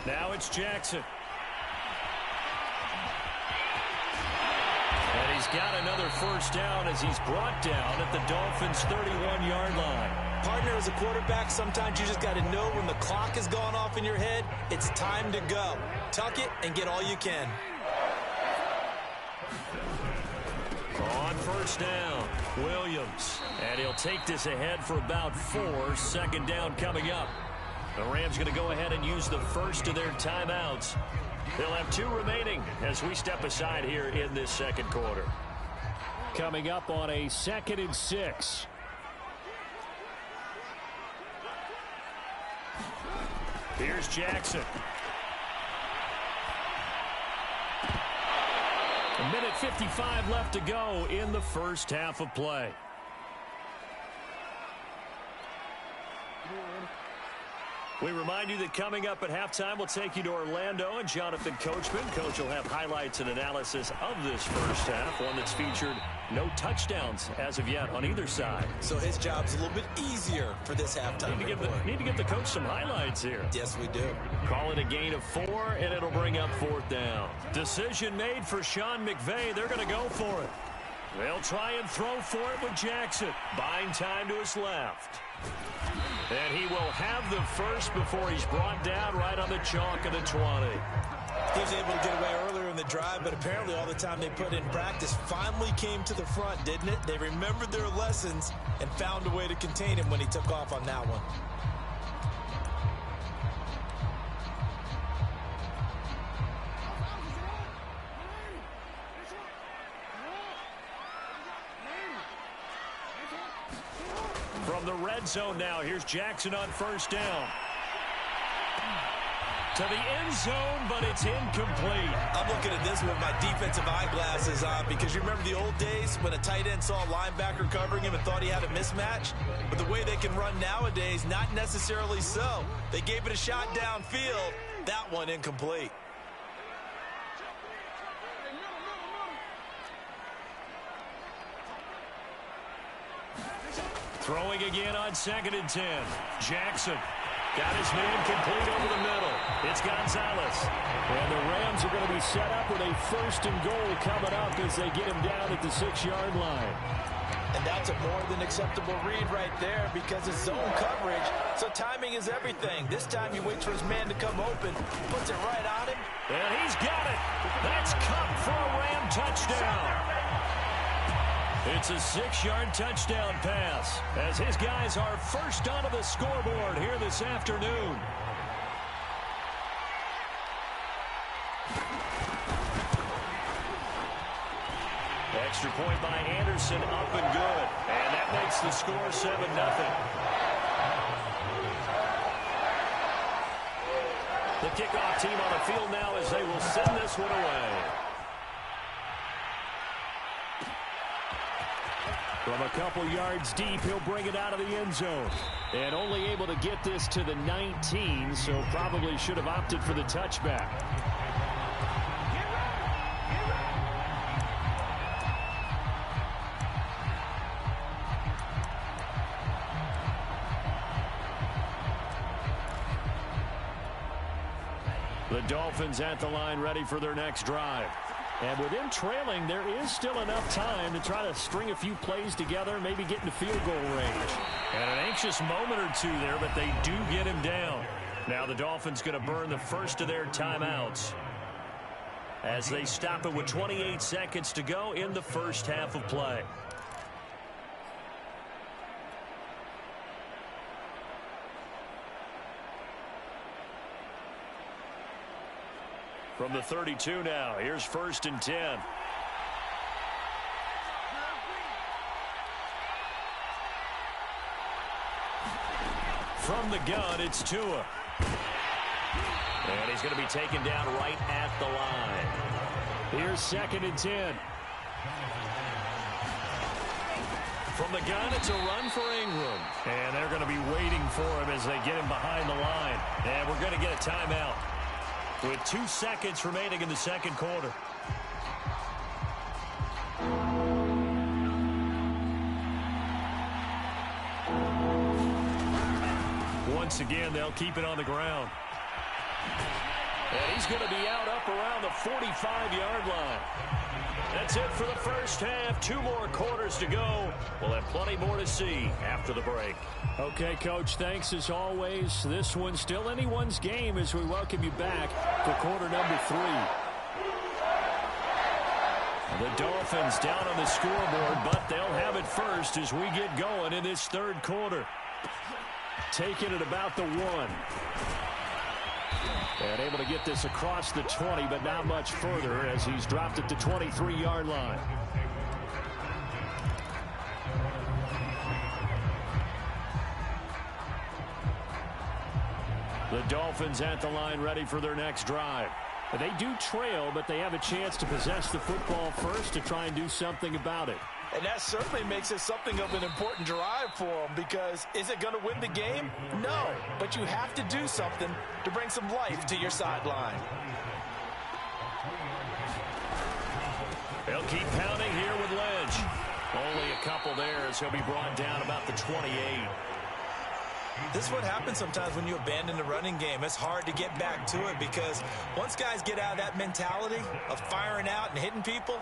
Now it's Jackson. And he's got another first down as he's brought down at the Dolphins' 31-yard line. Partner, as a quarterback, sometimes you just got to know when the clock has gone off in your head, it's time to go. Tuck it and get all you can. On first down, Williams. And he'll take this ahead for about 4. Second down coming up. The Rams going to go ahead and use the first of their timeouts. They'll have 2 remaining as we step aside here in this second quarter. Coming up on a 2nd and 6. Here's Jackson. A minute 55 left to go in the first half of play. We remind you that coming up at halftime, we'll take you to Orlando and Jonathan Coachman. Coach will have highlights and analysis of this first half, one that's featured no touchdowns as of yet on either side. So his job's a little bit easier for this halftime. Need to give the coach some highlights here. Yes, we do. Call it a gain of 4, and it'll bring up 4th down. Decision made for Sean McVay. They're going to go for it. They'll try and throw for it with Jackson. Buying time to his left. And he will have the first before he's brought down right on the chalk of the 20. He was able to get away earlier in the drive, but apparently all the time they put in practice finally came to the front, didn't it? They remembered their lessons and found a way to contain him when he took off on that one. From the red zone now, here's Jackson on first down. To the end zone, but it's incomplete. I'm looking at this with my defensive eyeglasses on because you remember the old days when a tight end saw a linebacker covering him and thought he had a mismatch? But the way they can run nowadays, not necessarily so. They gave it a shot downfield. That one incomplete. Throwing again on 2nd and 10. Jackson got his man complete over the middle. It's Gonzalez. And the Rams are going to be set up with a 1st and goal coming up as they get him down at the 6-yard line. And that's a more than acceptable read right there because it's zone coverage, so timing is everything. This time he waits for his man to come open, puts it right on him. And he's got it. That's Kupp for a Ram touchdown. It's a 6-yard touchdown pass as his guys are first onto the scoreboard here this afternoon. Extra point by Anderson, up and good. And that makes the score 7-0. The kickoff team on the field now as they will send this one away. From a couple yards deep, he'll bring it out of the end zone. And only able to get this to the 19, so probably should have opted for the touchback. The Dolphins at the line ready for their next drive. And with them trailing, there is still enough time to try to string a few plays together, maybe get into field goal range. And an anxious moment or two there, but they do get him down. Now the Dolphins going to burn the first of their timeouts as they stop it with 28 seconds to go in the first half of play. From the 32 now, here's 1st and 10. From the gun, it's Tua. And he's going to be taken down right at the line. Here's 2nd and 10. From the gun, it's a run for Ingram. And they're going to be waiting for him as they get him behind the line. And we're going to get a timeout with 2 seconds remaining in the second quarter. Once again, they'll keep it on the ground. And he's going to be out up around the 45-yard line. That's it for the first half. 2 more quarters to go. We'll have plenty more to see after the break. Okay, Coach, thanks as always. This one's still anyone's game as we welcome you back for quarter number 3. The Dolphins down on the scoreboard, but they'll have it first as we get going in this third quarter. Taking it about the 1. And able to get this across the 20, but not much further as he's dropped at the 23-yard line. The Dolphins at the line ready for their next drive. They do trail, but they have a chance to possess the football first to try and do something about it. And that certainly makes it something of an important drive for them, because is it going to win the game? No, but you have to do something to bring some life to your sideline. They'll keep pounding here with Lynch. Only a couple there as he'll be brought down about the 28. This is what happens sometimes when you abandon the running game. It's hard to get back to it because once guys get out of that mentality of firing out and hitting people,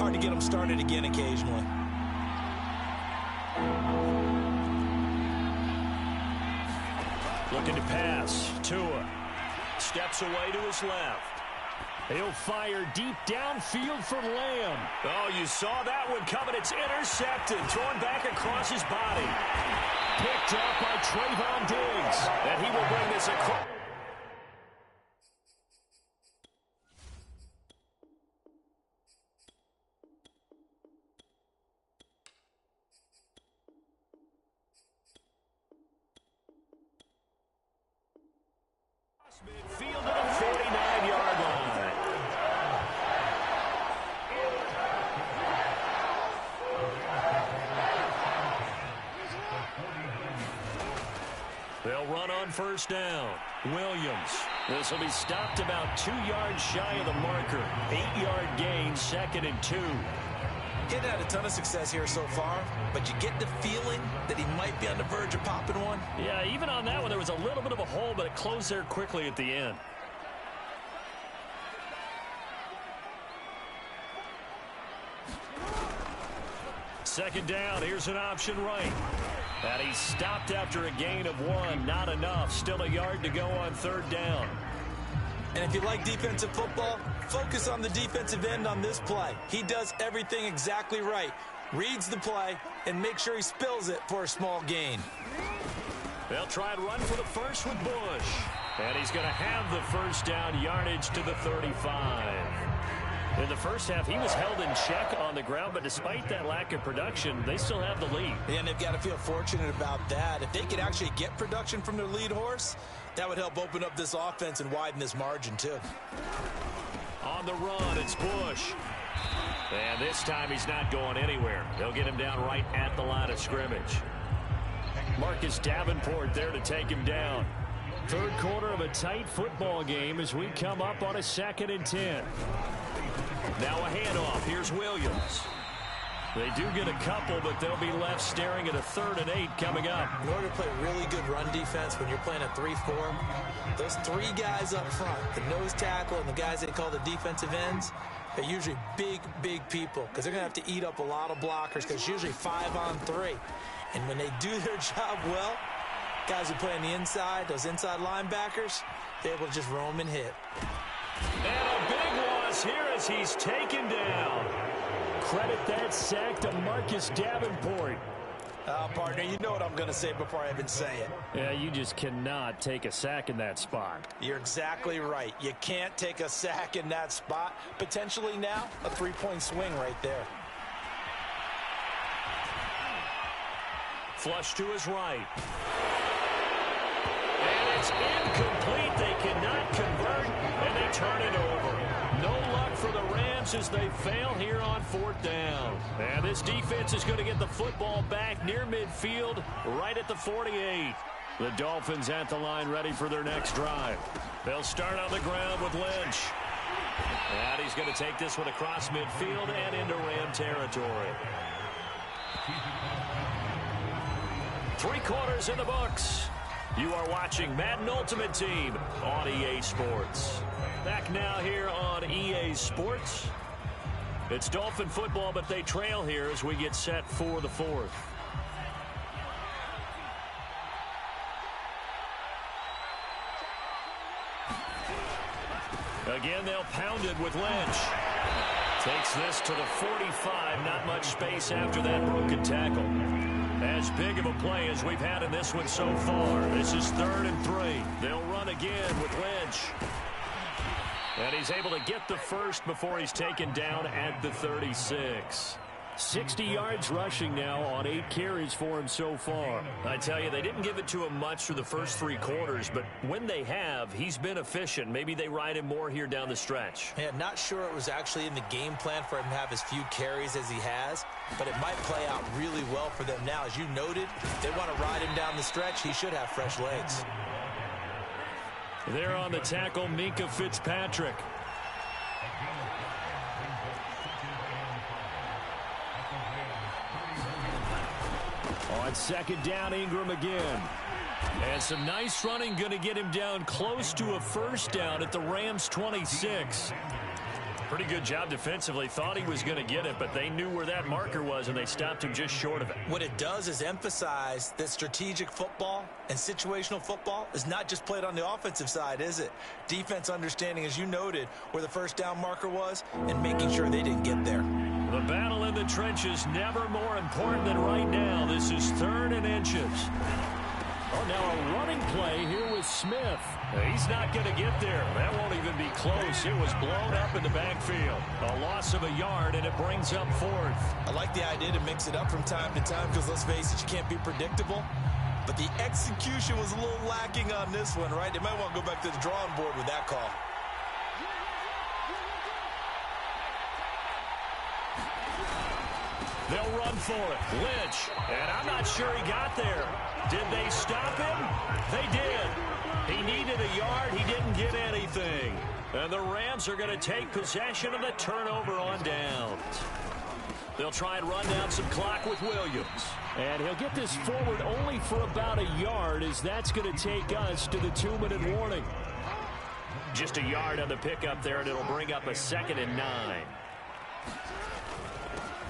hard to get them started again occasionally. Looking to pass. Tua steps away to his left. He'll fire deep downfield for Lamb. Oh, you saw that one coming. It's intercepted. Thrown back across his body. Picked up by Trayvon Diggs. And he will bring this across. Midfield to the 49-yard line. They'll run on first down. Williams. This will be stopped about 2 yards shy of the marker. 8-yard gain, 2nd and 2. He hadn't had a ton of success here so far, but you get the feeling that he might be on the verge of popping one. Yeah, even on that one, there was a little bit of a hole, but it closed there quickly at the end. Second down, here's an option right. And he stopped after a gain of 1. Not enough. Still a yard to go on third down. And if you like defensive football, focus on the defensive end on this play. He does everything exactly right. Reads the play and make sure he spills it for a small gain. They'll try and run for the first with Bush. And he's going to have the first down, yardage to the 35. In the first half, he was held in check on the ground, but despite that lack of production, they still have the lead. And they've got to feel fortunate about that. If they could actually get production from their lead horse, that would help open up this offense and widen this margin, too. On the run, it's Bush. And this time he's not going anywhere. They'll get him down right at the line of scrimmage. Marcus Davenport there to take him down. Third quarter of a tight football game as we come up on a 2nd and 10. Now a handoff. Here's Williams. They do get a couple, but they'll be left staring at a 3rd and 8 coming up. In order to play really good run defense when you're playing a 3-4, those 3 guys up front, the nose tackle and the guys they call the defensive ends, they're usually big, big people because they're going to have to eat up a lot of blockers because it's usually 5 on 3. And when they do their job well, guys who play on the inside, those inside linebackers, they're able to just roam and hit. And a big loss here as he's taken down. Credit that sack to Marcus Davenport. Partner, you know what I'm going to say before I even say it. Yeah, you just cannot take a sack in that spot. You're exactly right. You can't take a sack in that spot. Potentially now, a 3-point swing right there. Flush to his right. And it's incomplete. They cannot convert, and they turn it over. No luck for the Rams as they fail here on 4th down. And this defense is going to get the football back near midfield, right at the 48. The Dolphins at the line ready for their next drive. They'll start on the ground with Lynch. And he's going to take this one across midfield and into Ram territory. 3 quarters in the books. You are watching Madden Ultimate Team on EA Sports. Back now here on EA Sports. It's Dolphin football, but they trail here as we get set for the fourth. Again, they'll pound it with Lynch. Takes this to the 45. Not much space after that broken tackle. As big of a play as we've had in this one so far. This is 3rd and 3. They'll run again with Lynch. And he's able to get the first before he's taken down at the 36. 60 yards rushing now on 8 carries for him so far. I tell you, they didn't give it to him much through the first 3 quarters, but when they have, he's been efficient. Maybe they ride him more here down the stretch. Yeah, not sure it was actually in the game plan for him to have as few carries as he has, but it might play out really well for them now. As you noted, they want to ride him down the stretch. He should have fresh legs. There on the tackle, Minkah Fitzpatrick. On 2nd down, Ingram again. And some nice running, going to get him down close to a first down at the Rams' 26. Pretty good job defensively. Thought he was going to get it, but they knew where that marker was, and they stopped him just short of it. What it does is emphasize that strategic football and situational football is not just played on the offensive side, is it? Defense understanding, as you noted, where the first down marker was and making sure they didn't get there. The battle in the trenches never more important than right now. This is 3rd and inches. Oh, now a running play here with Smith. He's not going to get there. That won't even be close. It was blown up in the backfield. A loss of a yard, and it brings up 4th. I like the idea to mix it up from time to time because, let's face it, you can't be predictable. But the execution was a little lacking on this one, right? They might want to go back to the drawing board with that call. They'll run for it. Lynch. And I'm not sure he got there. Did they stop him? They did. He needed a yard. He didn't get anything. And the Rams are going to take possession of the turnover on downs. They'll try and run down some clock with Williams. And he'll get this forward only for about a yard, as that's going to take us to the 2-minute warning. Just a yard on the pickup there, and it'll bring up a 2nd and 9.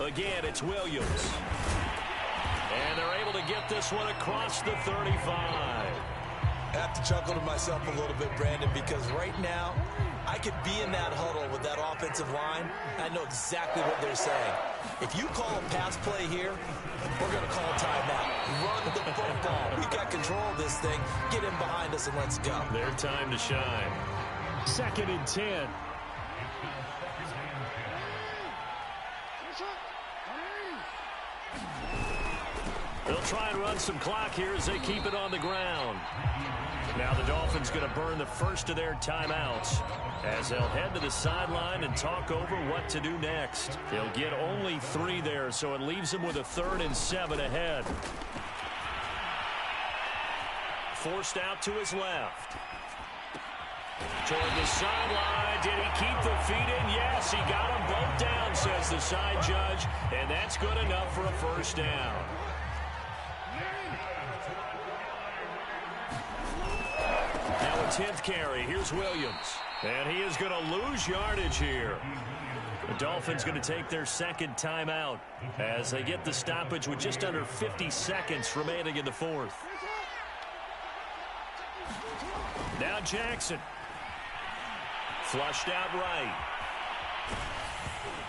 Again, it's Williams. And they're able to get this one across the 35. I have to chuckle to myself a little bit, Brandon, because right now I could be in that huddle with that offensive line. I know exactly what they're saying. If you call a pass play here, we're going to call a timeout. Run the football. We've got control of this thing. Get in behind us and let's go. Their time to shine. 2nd and 10. They'll try and run some clock here as they keep it on the ground. Now the Dolphins going to burn the first of their timeouts as they'll head to the sideline and talk over what to do next. They'll get only 3 there, so it leaves them with a 3rd and 7 ahead. Forced out to his left. Toward the sideline. Did he keep the feet in? Yes, he got them both down, says the side judge, and that's good enough for a first down. Now a 10th carry. Here's Williams. And he is going to lose yardage here. The Dolphins going to take their 2nd timeout as they get the stoppage with just under 50 seconds remaining in the 4th. Now Jackson. Flushed out right.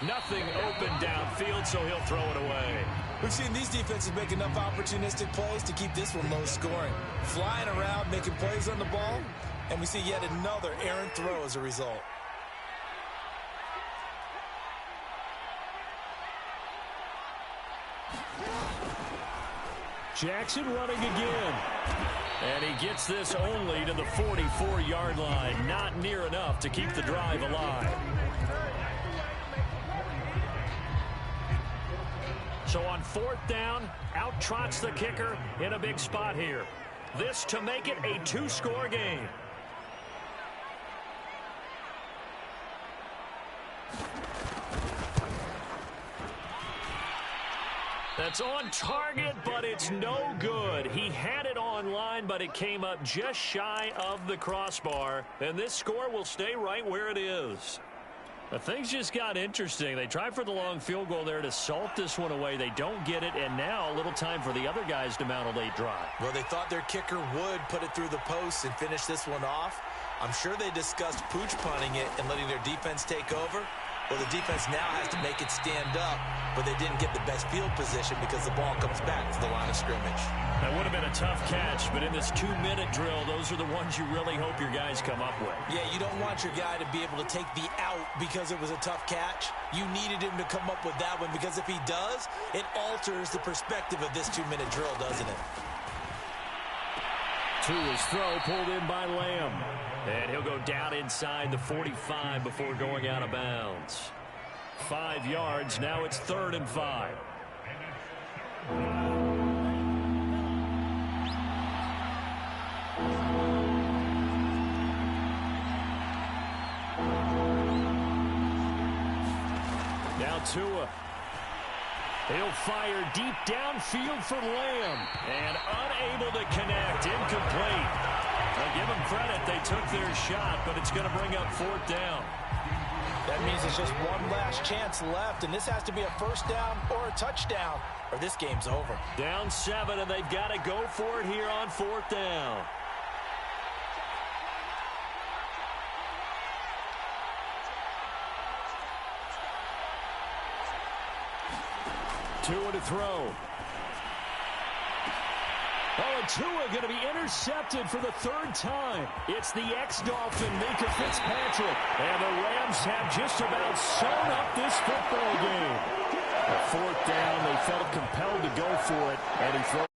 Nothing open downfield, so he'll throw it away. We've seen these defenses make enough opportunistic plays to keep this one low scoring. Flying around, making plays on the ball, and we see yet another errant throw as a result. Jackson running again. And he gets this only to the 44-yard line. Not near enough to keep the drive alive. So on 4th down, out trots the kicker in a big spot here. This to make it a 2-score game. It's on target, but it's no good. He had it on line, but it came up just shy of the crossbar. And this score will stay right where it is. But things just got interesting. They tried for the long field goal there to salt this one away. They don't get it, and now a little time for the other guys to mount a late drive. Well, they thought their kicker would put it through the post and finish this one off. I'm sure they discussed pooch punting it and letting their defense take over. Well, the defense now has to make it stand up, but they didn't get the best field position because the ball comes back to the line of scrimmage. That would have been a tough catch, but in this 2-minute drill, those are the ones you really hope your guys come up with. Yeah, you don't want your guy to be able to take the out because it was a tough catch. You needed him to come up with that one because if he does, it alters the perspective of this 2-minute drill, doesn't it? To his throw, pulled in by Lamb. And he'll go down inside the 45 before going out of bounds. 5 yards, now it's 3rd and 5. Now Tua. He'll fire deep downfield for Lamb. And unable to connect. Incomplete. Now give them credit. They took their shot, but it's going to bring up 4th down. That means it's just one last chance left, and this has to be a 1st down or a touchdown, or this game's over. Down 7, and they've got to go for it here on 4th down. Tua to throw. Oh, and Tua going to be intercepted for the 3rd time. It's the ex-Dolphin, Minkah Fitzpatrick. And the Rams have just about sewn up this football game. At 4th down, they felt compelled to go for it, and he throws.